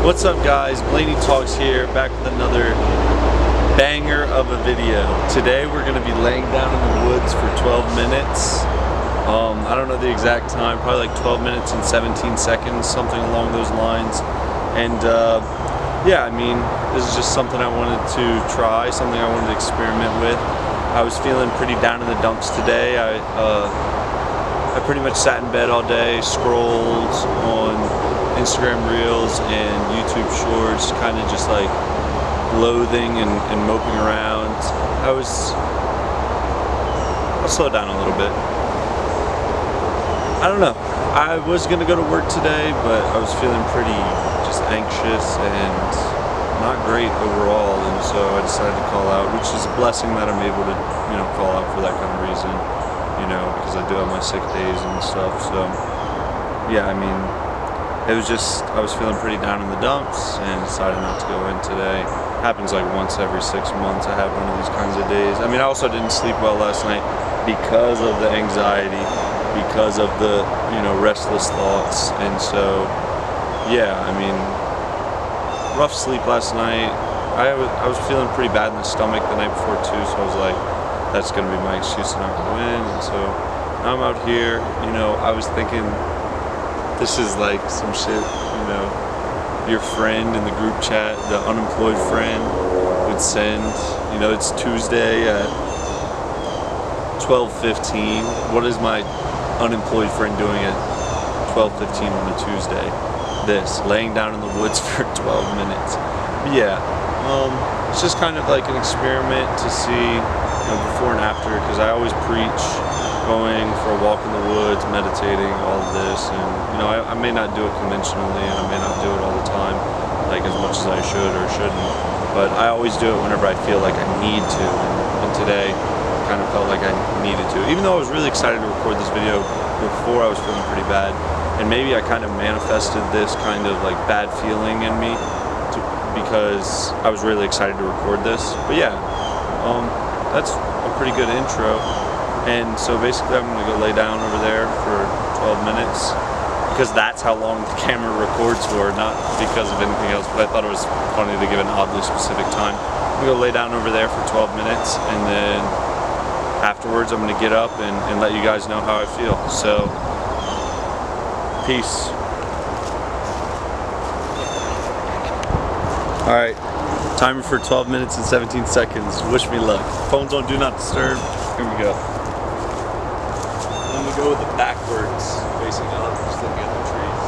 What's up guys, Blaney Talks here, back with another banger of a video. Today we're going to be laying down in the woods for 12 minutes. I don't know the exact time, probably like 12 minutes and 17 seconds, something along those lines. And yeah, I mean, this is just something I wanted to try, something I wanted to experiment with. I was feeling pretty down in the dumps today. I pretty much sat in bed all day, scrolled on Instagram Reels and YouTube Shorts, kind of just like loathing and moping around. I'll slow down a little bit. I don't know. I was gonna go to work today, but I was feeling pretty just anxious and not great overall, and so I decided to call out, which is a blessing that I'm able to, call out for that kind of reason, because I do have my sick days and stuff. So yeah, I mean, it was just, I was feeling pretty down in the dumps and decided not to go in today. Happens like once every 6 months I have one of these kinds of days. I mean, I also didn't sleep well last night because of the anxiety, because of the, restless thoughts. And so, yeah, I mean, rough sleep last night. I was feeling pretty bad in the stomach the night before too, so I was like, that's gonna be my excuse to not go in. And so now I'm out here, I was thinking, this is like some shit, your friend in the group chat, the unemployed friend, would send. It's Tuesday at 12:15. What is my unemployed friend doing at 12:15 on a Tuesday? This, laying down in the woods for 12 minutes. But yeah, it's just kind of like an experiment to see, before and after, because I always preach going for a walk in the woods, meditating, all of this, and I may not do it conventionally, and I may not do it all the time, like as much as I should or shouldn't, but I always do it whenever I feel like I need to, and today I kind of felt like I needed to, even though I was really excited to record this video before I was feeling pretty bad, and maybe I kind of manifested this kind of like bad feeling in me because I was really excited to record this. But yeah, that's a pretty good intro. And so basically I'm going to go lay down over there for 12 minutes because that's how long the camera records for, not because of anything else, but I thought it was funny to give an oddly specific time. I'm going to go lay down over there for 12 minutes, and then afterwards I'm going to get up and let you guys know how I feel. So, peace. Alright, timer for 12 minutes and 17 seconds. Wish me luck. Phone's on Do Not Disturb. Here we go. I'm gonna go with the backwards, facing up, just looking at the trees.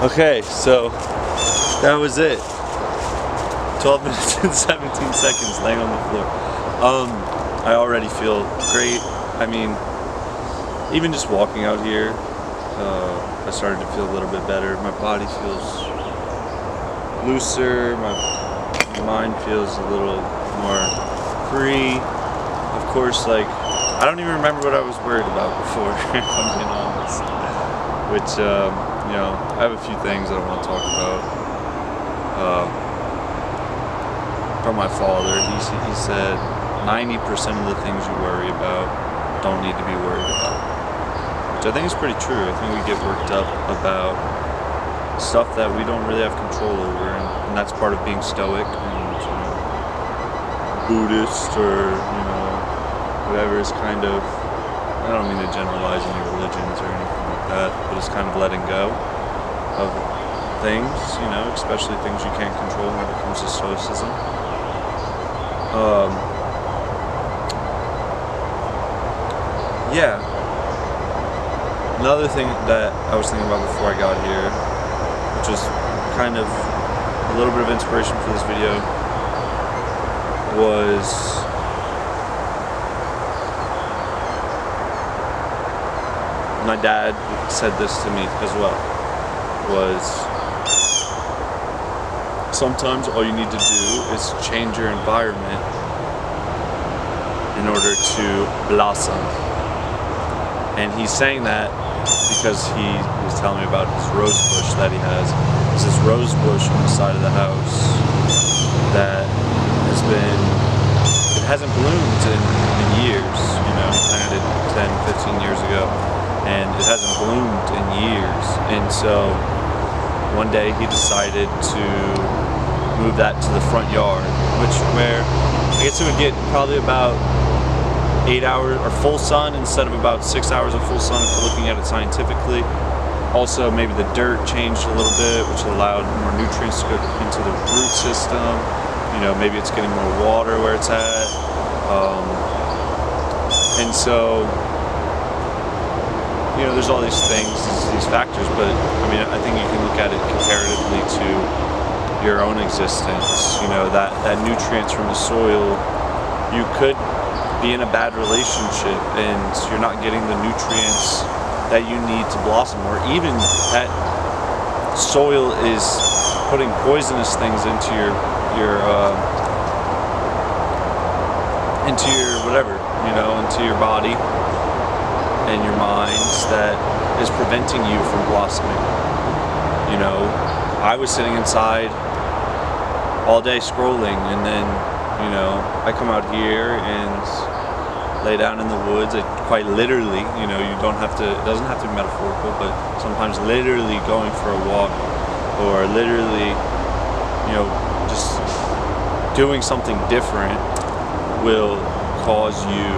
Okay, so that was it. 12 minutes and 17 seconds laying on the floor. I already feel great. I mean, even just walking out here, I started to feel a little bit better. My body feels looser, my mind feels a little more free. Of course, like, I don't even remember what I was worried about before, if I'm being honest. Which, you know, I have a few things that I want to talk about. From my father, he said 90% of the things you worry about don't need to be worried about. Which I think is pretty true. I think we get worked up about stuff that we don't really have control over, and that's part of being stoic and, you know, Buddhist, or, you know, whatever is kind of, I don't mean to generalize any religions or anything like that, but it's kind of letting go of things, you know, especially things you can't control when it comes to stoicism. Yeah. Another thing that I was thinking about before I got here, which was kind of a little bit of inspiration for this video, was my dad said this to me as well, was sometimes all you need to do is change your environment in order to blossom. And he's saying that because he was telling me about his rose bush that he has. There's this rose bush on the side of the house that it hasn't bloomed in years. You know, he planted it 10, 15 years ago, and it hasn't bloomed in years. And so one day he decided to move that to the front yard, where I guess it would get probably about 8 hours or full sun instead of about 6 hours of full sun if we're looking at it scientifically. Also, maybe the dirt changed a little bit, which allowed more nutrients to go into the root system. You know, maybe it's getting more water where it's at. And so, you know, there's all these things, these factors, but I mean, I think you can look at it comparatively to your own existence. You know, that nutrients from the soil, you could be in a bad relationship and you're not getting the nutrients that you need to blossom, or even that soil is putting poisonous things into your whatever, you know, into your body and your minds, that is preventing you from blossoming. You know, I was sitting inside all day scrolling, and then, you know, I come out here and lay down in the woods. Quite literally, you know, it doesn't have to be metaphorical, but sometimes literally going for a walk, or literally, you know, just doing something different will cause you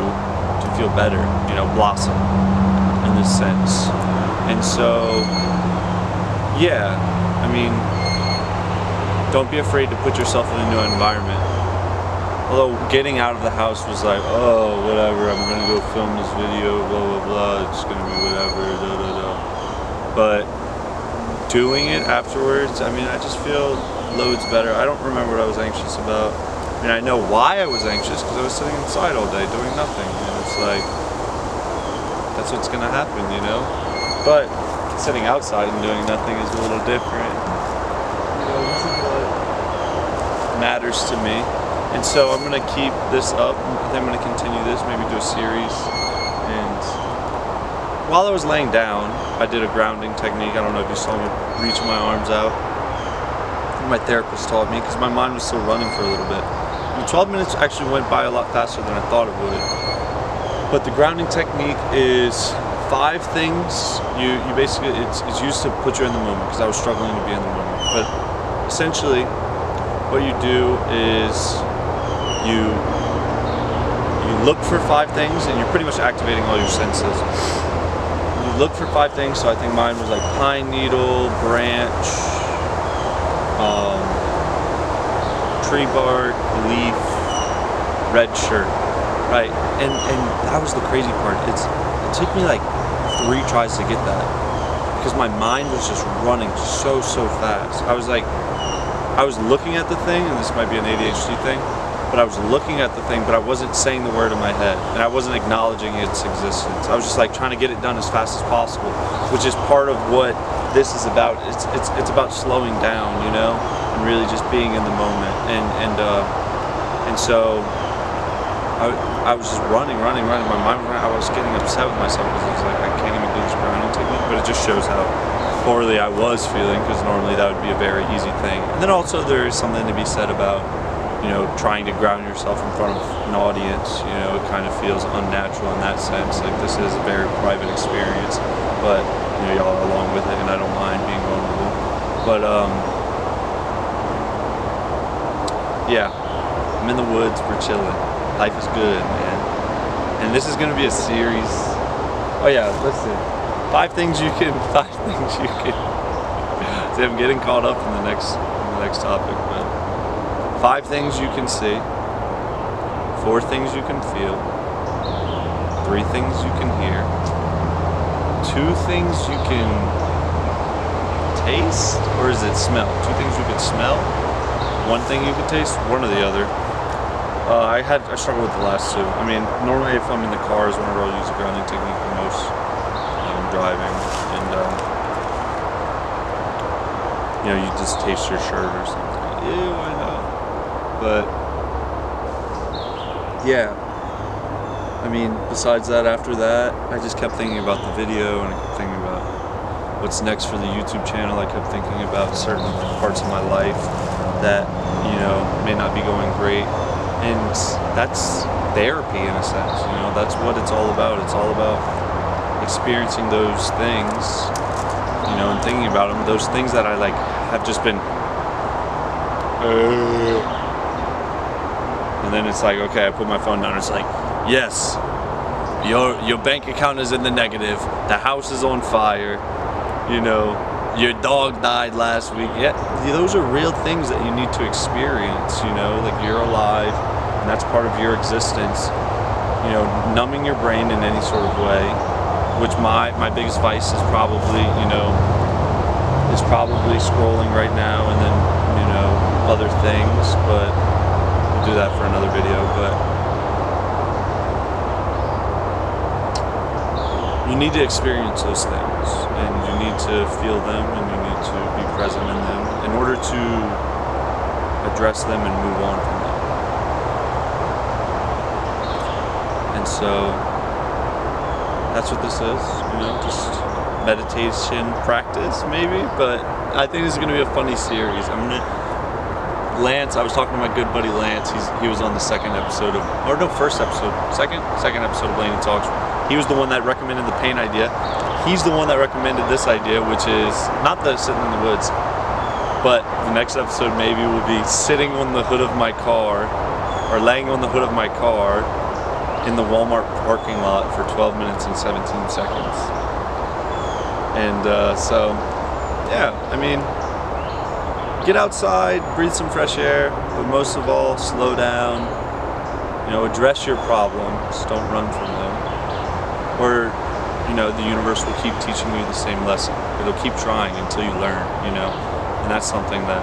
to feel better, you know, blossom in this sense. And so, yeah, I mean, don't be afraid to put yourself in a new environment. Although getting out of the house was like, oh, whatever, I'm gonna go film this video, blah, blah, blah, it's gonna be whatever, da, da, da. But doing it afterwards, I mean, I just feel loads better. I don't remember what I was anxious about. I mean, I know why I was anxious, because I was sitting inside all day doing nothing. And it's like, that's what's gonna happen, you know? But sitting outside and doing nothing is a little different. You know, this is what matters to me. And so I'm going to keep this up. I think I'm going to continue this, maybe do a series. And while I was laying down, I did a grounding technique. I don't know if you saw me reaching my arms out. My therapist taught me, because my mind was still running for a little bit. And 12 minutes actually went by a lot faster than I thought it would. But the grounding technique is 5 things. You basically, it's used to put you in the moment, because I was struggling to be in the moment. But essentially, what you do is you look for 5 things, and you're pretty much activating all your senses. You look for 5 things, so I think mine was like pine needle, branch, tree bark, leaf, red shirt, right? And that was the crazy part. It took me like 3 tries to get that, because my mind was just running so fast. I was looking at the thing, and this might be an ADHD thing, but I was looking at the thing, but I wasn't saying the word in my head, and I wasn't acknowledging its existence. I was just like trying to get it done as fast as possible, which is part of what this is about. It's about slowing down, you know, and really just being in the moment. And so I was just running. My mind, I was getting upset with myself because I was like, I can't even do this grounding technique. But it just shows how poorly I was feeling, because normally that would be a very easy thing. And then also there is something to be said about, you know, trying to ground yourself in front of an audience. You know, it kind of feels unnatural in that sense. Like, this is a very private experience, but you know, y'all are along with it, and I don't mind being vulnerable. But yeah, I'm in the woods, we're chilling. Life is good, man. And this is gonna be a series. Oh yeah, let's see. 5 things you can. See, I'm getting caught up in the next topic, but 5 things you can see, 4 things you can feel, 3 things you can hear, 2 things you can taste, or is it smell? 2 things you can smell, 1 thing you can taste, one or the other. I struggle with the last 2. I mean, normally if I'm in the car is whenever I'll use the grounding technique the most. I'm driving, and you know, you just taste your shirt or something. Ew, I know. But yeah, I mean, besides that, after that, I just kept thinking about the video, and I kept thinking about what's next for the YouTube channel. I kept thinking about certain parts of my life that, you know, may not be going great. And that's therapy in a sense, you know, that's what it's all about. It's all about experiencing those things, you know, and thinking about them, those things that I like have just been, and then it's like, okay, I put my phone down, it's like, yes, your bank account is in the negative, the house is on fire, you know, your dog died last week. Yeah, those are real things that you need to experience, you know, like you're alive, and that's part of your existence. You know, numbing your brain in any sort of way, which my biggest vice is probably, you know, scrolling right now, and then, you know, other things, but we'll do that for another video. But you need to experience those things, and you need to feel them, and you need to be present in them in order to address them and move on from them. And so that's what this is, you know, just meditation practice maybe. But I think this is going to be a funny series. Lance, I was talking to my good buddy Lance. He was on the second episode of Blaney Talks. He was the one that recommended the paint idea. He's the one that recommended this idea, which is not the sitting in the woods, but the next episode maybe will be sitting on the hood of my car, or laying on the hood of my car in the Walmart parking lot for 12 minutes and 17 seconds. And so, yeah, I mean, get outside, breathe some fresh air, but most of all, slow down. You know, address your problems, don't run from them. Or, you know, the universe will keep teaching you the same lesson. It'll keep trying until you learn, you know. And that's something that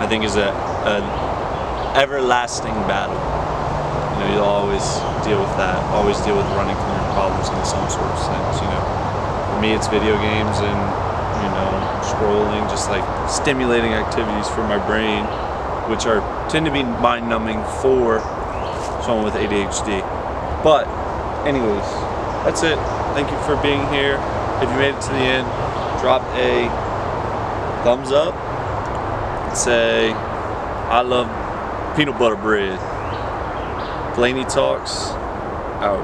I think is an everlasting battle. You know, you'll always deal with that, always deal with running from your problems in some sort of sense, you know. For me, it's video games and, you know, scrolling, just like stimulating activities for my brain, which tend to be mind-numbing for someone with ADHD. But anyways, that's it. Thank you for being here. If you made it to the end, drop a thumbs up and say, I love peanut butter bread. Blaney Talks, out.